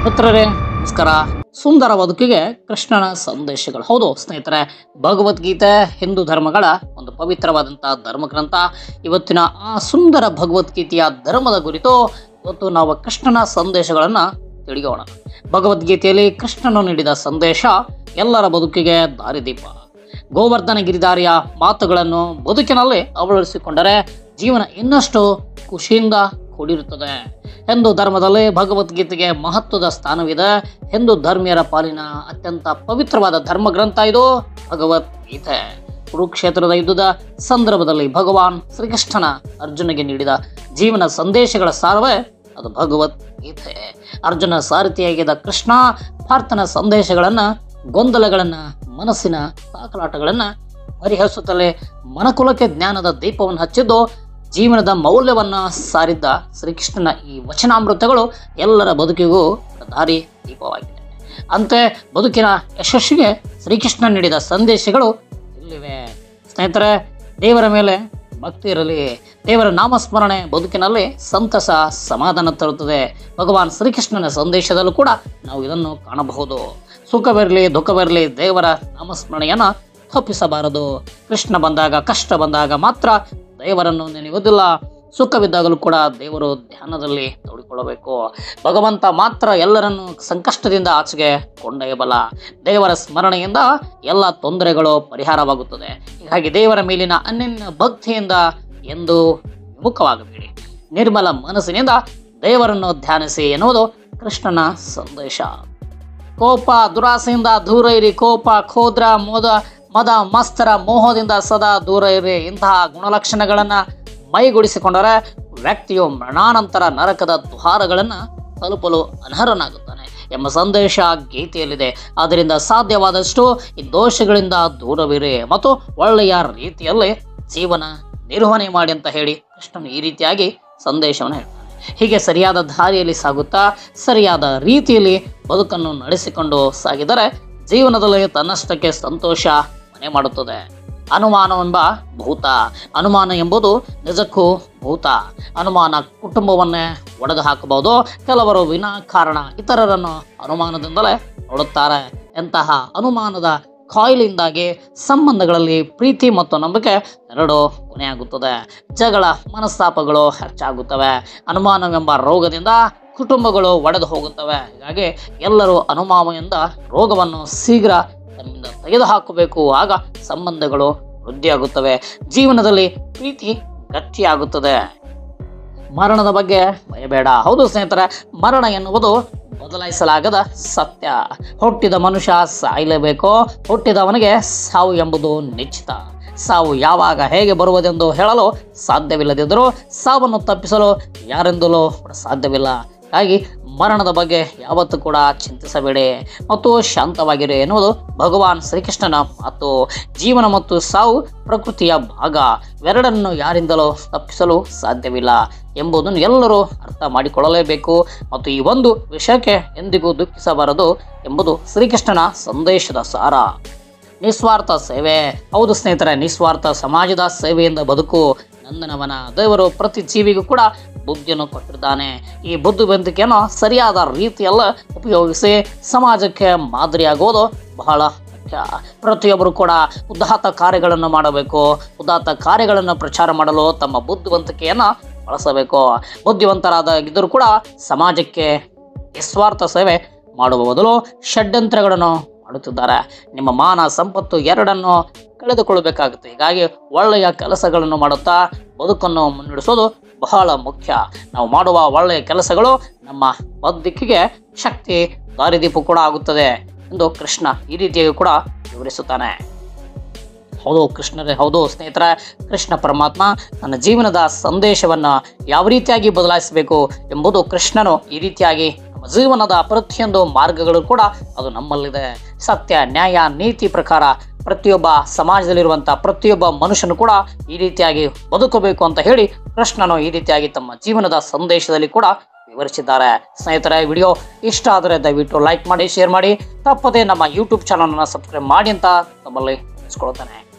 ಮಿತ್ರರೇ ನಮಸ್ಕಾರ. ಸುಂದರ ಬದುಕಿಗೆ ಕೃಷ್ಣನ ಸಂದೇಶಗಳು. ಹೌದು ಸ್ನೇಹಿತರೆ, ಭಗವದ್ಗೀತೆ ಹಿಂದೂ ಧರ್ಮಗಳ ಒಂದು ಪವಿತ್ರವಾದಂತಹ ಧರ್ಮಗ್ರಂಥ. ಇವತ್ತಿನ ಆ ಸುಂದರ ಭಗವದ್ಗೀತೆಯ ಧರ್ಮದ ಕುರಿತು ಇವತ್ತು ನಾವು ಕೃಷ್ಣನ ಸಂದೇಶಗಳನ್ನು ತಿಳಿಯೋಣ. ಭಗವದ್ಗೀತೆಯಲ್ಲಿ ಕೃಷ್ಣನು ನೀಡಿದ ಸಂದೇಶ ಎಲ್ಲರ ಬದುಕಿಗೆ ದಾರಿದೀಪ. ಗೋವರ್ಧನ ಗಿರಿಧಾರಿಯ ಮಾತುಗಳನ್ನು ಬದುಕಿನಲ್ಲಿ ಅಳವಡಿಸಿಕೊಂಡರೆ ಜೀವನ ಇನ್ನಷ್ಟು ಖುಷಿಯಿಂದ ಕೂಡಿರುತ್ತದೆ. ಹಿಂದೂ ಧರ್ಮದಲ್ಲಿ ಭಗವದ್ಗೀತೆಗೆ ಮಹತ್ವದ ಸ್ಥಾನವಿದೆ. ಹಿಂದೂ ಧರ್ಮೀಯರ ಪಾಲಿನ ಅತ್ಯಂತ ಪವಿತ್ರವಾದ ಧರ್ಮಗ್ರಂಥ ಇದು ಭಗವದ್ಗೀತೆ. ಕುರುಕ್ಷೇತ್ರದ ಯುದ್ಧದ ಸಂದರ್ಭದಲ್ಲಿ ಭಗವಾನ್ ಶ್ರೀಕೃಷ್ಣನ ಅರ್ಜುನಿಗೆ ನೀಡಿದ ಜೀವನ ಸಂದೇಶಗಳ ಸಾರವೇ ಅದು ಭಗವದ್ಗೀತೆ. ಅರ್ಜುನ ಸಾರಥಿಯಾಗಿದ್ದ ಕೃಷ್ಣ ಪಾರ್ಥನ ಸಂದೇಶಗಳನ್ನು, ಗೊಂದಲಗಳನ್ನು, ಮನಸ್ಸಿನ ತಾಕಲಾಟಗಳನ್ನು ಪರಿಹರಿಸುತ್ತಲೇ ಮನಕುಲಕ್ಕೆ ಜ್ಞಾನದ ದೀಪವನ್ನು ಹಚ್ಚಿದ್ದು. ಜೀವನದ ಮೌಲ್ಯವನ್ನು ಸಾರಿದ್ದ ಶ್ರೀಕೃಷ್ಣನ ಈ ವಚನಾಮೃತಗಳು ಎಲ್ಲರ ಬದುಕಿಗೂ ದಾರಿ ದೀಪವಾಗಿದೆ. ಅಂತೆ ಬದುಕಿನ ಯಶಸ್ಸಿಗೆ ಶ್ರೀಕೃಷ್ಣ ನೀಡಿದ ಸಂದೇಶಗಳು ಇಲ್ಲಿವೆ. ಸ್ನೇಹಿತರೆ, ದೇವರ ಮೇಲೆ ಭಕ್ತಿ ಇರಲಿ. ದೇವರ ನಾಮಸ್ಮರಣೆ ಬದುಕಿನಲ್ಲಿ ಸಂತಸ, ಸಮಾಧಾನ ತರುತ್ತದೆ. ಭಗವಾನ್ ಶ್ರೀಕೃಷ್ಣನ ಸಂದೇಶದಲ್ಲೂ ಕೂಡ ನಾವು ಇದನ್ನು ಕಾಣಬಹುದು. ಸುಖವಿರಲಿ, ದುಃಖವಿರಲಿ, ದೇವರ ನಾಮಸ್ಮರಣೆಯನ್ನು ತಪ್ಪಿಸಬಾರದು. ಕೃಷ್ಣ ಬಂದಾಗ, ಕಷ್ಟ ಬಂದಾಗ ಮಾತ್ರ ದೇವರನ್ನು ನೆನೆಯುವುದಿಲ್ಲ. ಸುಖವಿದ್ದಾಗಲೂ ಕೂಡ ದೇವರು ಧ್ಯಾನದಲ್ಲಿ ತೊಡಗಿಕೊಳ್ಳಬೇಕು. ಭಗವಂತ ಮಾತ್ರ ಎಲ್ಲರನ್ನು ಸಂಕಷ್ಟದಿಂದ ಆಚೆಗೆ ಕೊಂಡೊಯ್ಯಬಲ್ಲ. ದೇವರ ಸ್ಮರಣೆಯಿಂದ ಎಲ್ಲ ತೊಂದರೆಗಳು ಪರಿಹಾರವಾಗುತ್ತದೆ. ಹೀಗಾಗಿ ದೇವರ ಮೇಲಿನ ಅನನ್ಯ ಭಕ್ತಿಯಿಂದ ಎಂದು ವಿಮುಖವಾಗಬೇಡಿ. ನಿರ್ಮಲ ಮನಸ್ಸಿನಿಂದ ದೇವರನ್ನು ಧ್ಯಾನಿಸಿ ಎನ್ನುವುದು ಕೃಷ್ಣನ ಸಂದೇಶ. ಕೋಪ, ದುರಾಸೆಯಿಂದ ದೂರ ಇರಿ. ಕೋಪ, ಕ್ರೋಧ, ಮದ, ಮತ್ಸರ, ಮೋಹದಿಂದ ಸದಾ ದೂರ ಇರಿ. ಇಂತಹ ಗುಣಲಕ್ಷಣಗಳನ್ನು ಮೈಗೂಡಿಸಿಕೊಂಡರೆ ವ್ಯಕ್ತಿಯು ಮರಣಾನಂತರ ನರಕದ ದ್ವಾರಗಳನ್ನು ತಲುಪಲು ಅನರ್ಹನಾಗುತ್ತಾನೆ ಎಂಬ ಸಂದೇಶ ಗೀತೆಯಲ್ಲಿದೆ. ಆದ್ದರಿಂದ ಸಾಧ್ಯವಾದಷ್ಟು ಈ ದೋಷಗಳಿಂದ ದೂರವಿರಿ ಮತ್ತು ಒಳ್ಳೆಯ ರೀತಿಯಲ್ಲಿ ಜೀವನ ನಿರ್ವಹಣೆ ಮಾಡಿ ಅಂತ ಹೇಳಿ ಕೃಷ್ಣನು ಈ ರೀತಿಯಾಗಿ ಸಂದೇಶವನ್ನು ಹೇಳ್ತಾನೆ. ಹೀಗೆ ಸರಿಯಾದ ದಾರಿಯಲ್ಲಿ ಸಾಗುತ್ತಾ ಸರಿಯಾದ ರೀತಿಯಲ್ಲಿ ಬದುಕನ್ನು ನಡೆಸಿಕೊಂಡು ಸಾಗಿದರೆ ಜೀವನದಲ್ಲಿ ತನ್ನಷ್ಟಕ್ಕೆ ಸಂತೋಷ ಮನೆ ಮಾಡುತ್ತದೆ. ಅನುಮಾನವೆಂಬ ಭೂತ. ಅನುಮಾನ ಎಂಬುದು ನಿಜಕ್ಕೂ ಭೂತ. ಅನುಮಾನ ಕುಟುಂಬವನ್ನೇ ಒಡೆದು ಹಾಕಬಹುದು. ಕೆಲವರು ವಿನಾಕಾರಣ ಇತರರನ್ನು ಅನುಮಾನದಿಂದಲೇ ನೋಡುತ್ತಾರೆ. ಎಂತಹ ಅನುಮಾನದ ಕಾಯಿಲೆಯಿಂದಾಗಿ ಸಂಬಂಧಗಳಲ್ಲಿ ಪ್ರೀತಿ ಮತ್ತು ನಂಬಿಕೆ ಎರಡೂ ಕೊನೆಯಾಗುತ್ತದೆ. ಜಗಳ, ಮನಸ್ತಾಪಗಳು ಹೆಚ್ಚಾಗುತ್ತವೆ. ಅನುಮಾನವೆಂಬ ರೋಗದಿಂದ ಕುಟುಂಬಗಳು ಒಡೆದು ಹೋಗುತ್ತವೆ. ಹೀಗಾಗಿ ಎಲ್ಲರೂ ಅನುಮಾನದಿಂದ ರೋಗವನ್ನು ಶೀಘ್ರ ತಮ್ಮಿಂದ ತೆಗೆದುಹಾಕಬೇಕು. ಆಗ ಸಂಬಂಧಗಳು ವೃದ್ಧಿಯಾಗುತ್ತವೆ. ಜೀವನದಲ್ಲಿ ಪ್ರೀತಿ ಗಟ್ಟಿಯಾಗುತ್ತದೆ. ಮರಣದ ಬಗ್ಗೆ ಭಯಬೇಡ. ಹೌದು ಸ್ನೇಹಿತರೆ, ಮರಣ ಎನ್ನುವುದು ಬದಲಾಯಿಸಲಾಗದ ಸತ್ಯ. ಹುಟ್ಟಿದ ಮನುಷ್ಯ ಸಾಯಲೇಬೇಕು. ಹುಟ್ಟಿದವನಿಗೆ ಸಾವು ಎಂಬುದು ನಿಶ್ಚಿತ. ಸಾವು ಯಾವಾಗ ಹೇಗೆ ಬರುವುದೆಂದು ಹೇಳಲು ಸಾಧ್ಯವಿಲ್ಲದಿದ್ದರೂ ಸಾವನ್ನು ತಪ್ಪಿಸಲು ಯಾರಿಂದಲೂ ಸಾಧ್ಯವಿಲ್ಲ. ಹಾಗಾಗಿ ಮರಣದ ಬಗ್ಗೆ ಯಾವತ್ತೂ ಕೂಡ ಚಿಂತಿಸಬೇಡಿ ಮತ್ತು ಶಾಂತವಾಗಿರಿ ಎನ್ನುವುದು ಭಗವಾನ್ ಶ್ರೀಕೃಷ್ಣನ ಮಾತು. ಜೀವನ ಮತ್ತು ಸಾವು ಪ್ರಕೃತಿಯ ಭಾಗ. ಇವೆರಡನ್ನು ಯಾರಿಂದಲೂ ತಪ್ಪಿಸಲು ಸಾಧ್ಯವಿಲ್ಲ ಎಂಬುದನ್ನು ಎಲ್ಲರೂ ಅರ್ಥ ಮಾಡಿಕೊಳ್ಳಲೇಬೇಕು ಮತ್ತು ಈ ಒಂದು ವಿಷಯಕ್ಕೆ ಎಂದಿಗೂ ದುಃಖಿಸಬಾರದು ಎಂಬುದು ಶ್ರೀಕೃಷ್ಣನ ಸಂದೇಶದ ಸಾರ. ನಿಸ್ವಾರ್ಥ ಸೇವೆ. ಹೌದು ಸ್ನೇಹಿತರೆ, ನಿಸ್ವಾರ್ಥ ಸಮಾಜದ ಸೇವೆಯಿಂದ ಬದುಕು ನಂದನವನ. ದೇವರು ಪ್ರತಿ ಜೀವಿಗೂ ಕೂಡ ಬುದ್ಧಿಯನ್ನು ಕೊಟ್ಟಿದ್ದಾನೆ. ಈ ಬುದ್ಧಿವಂತಿಕೆಯನ್ನು ಸರಿಯಾದ ರೀತಿಯಲ್ಲ ಉಪಯೋಗಿಸಿ ಸಮಾಜಕ್ಕೆ ಮಾದರಿಯಾಗುವುದು ಬಹಳ ಮುಖ್ಯ. ಪ್ರತಿಯೊಬ್ಬರು ಕೂಡ ಉದಾತ್ತ ಕಾರ್ಯಗಳನ್ನು ಮಾಡಬೇಕು. ಉದಾತ್ತ ಕಾರ್ಯಗಳನ್ನು ಪ್ರಚಾರ ಮಾಡಲು ತಮ್ಮ ಬುದ್ಧಿವಂತಿಕೆಯನ್ನು ಬಳಸಬೇಕು. ಬುದ್ಧಿವಂತರಾಗಿದ್ದರೂ ಕೂಡ ಸಮಾಜಕ್ಕೆ ನಿಸ್ವಾರ್ಥ ಸೇವೆ ಮಾಡುವ ಬದಲು ಷಡ್ಯಂತ್ರಗಳನ್ನು ಮಾಡುತ್ತಿದ್ದಾರೆ. ನಿಮ್ಮ ಮಾನ, ಸಂಪತ್ತು ಎರಡನ್ನು ಕಳೆದುಕೊಳ್ಳಬೇಕಾಗುತ್ತೆ. ಹೀಗಾಗಿ ಒಳ್ಳೆಯ ಕೆಲಸಗಳನ್ನು ಮಾಡುತ್ತಾ ಬದುಕನ್ನು ಮುನ್ನಡೆಸೋದು ಬಹಳ ಮುಖ್ಯ. ನಾವು ಮಾಡುವ ಒಳ್ಳೆಯ ಕೆಲಸಗಳು ನಮ್ಮ ಬದುಕಿಗೆ ಶಕ್ತಿ, ದಾರಿದೀಪ ಕೂಡ ಆಗುತ್ತದೆ ಎಂದು ಕೃಷ್ಣ ಈ ರೀತಿಯಾಗಿ ಕೂಡ ವಿವರಿಸುತ್ತಾನೆ. ಹೌದು ಕೃಷ್ಣರೇ, ಹೌದು ಸ್ನೇಹಿತರೆ, ಕೃಷ್ಣ ಪರಮಾತ್ಮ ನನ್ನ ಜೀವನದ ಸಂದೇಶವನ್ನು ಯಾವ ರೀತಿಯಾಗಿ ಬದಲಾಯಿಸಬೇಕು ಎಂಬುದು ಕೃಷ್ಣನು ಈ ರೀತಿಯಾಗಿ ನಮ್ಮ ಜೀವನದ ಪ್ರತಿಯೊಂದು ಮಾರ್ಗಗಳು ಕೂಡ ಅದು ನಮ್ಮಲ್ಲಿದೆ. ಸತ್ಯ, ನ್ಯಾಯ, ನೀತಿ ಪ್ರಕಾರ ಪ್ರತಿಯೊಬ್ಬ ಸಮಾಜದಲ್ಲಿರುವಂಥ ಪ್ರತಿಯೊಬ್ಬ ಮನುಷ್ಯನು ಕೂಡ ಈ ರೀತಿಯಾಗಿ ಬದುಕಬೇಕು ಅಂತ ಹೇಳಿ ಕೃಷ್ಣನು ಈ ರೀತಿಯಾಗಿ ತಮ್ಮ ಜೀವನದ ಸಂದೇಶದಲ್ಲಿ ಕೂಡ ವಿವರಿಸಿದ್ದಾರೆ. ಸ್ನೇಹಿತರೆ, ವಿಡಿಯೋ ಇಷ್ಟ ಆದರೆ ದಯವಿಟ್ಟು ಲೈಕ್ ಮಾಡಿ, ಶೇರ್ ಮಾಡಿ, ತಪ್ಪದೆ ನಮ್ಮ ಯೂಟ್ಯೂಬ್ ಚಾನಲನ್ನು ಸಬ್ಸ್ಕ್ರೈಬ್ ಮಾಡಿ ಅಂತ ತಮ್ಮಲ್ಲಿ ತಿಳಿಸ್ಕೊಳ್ತಾನೆ.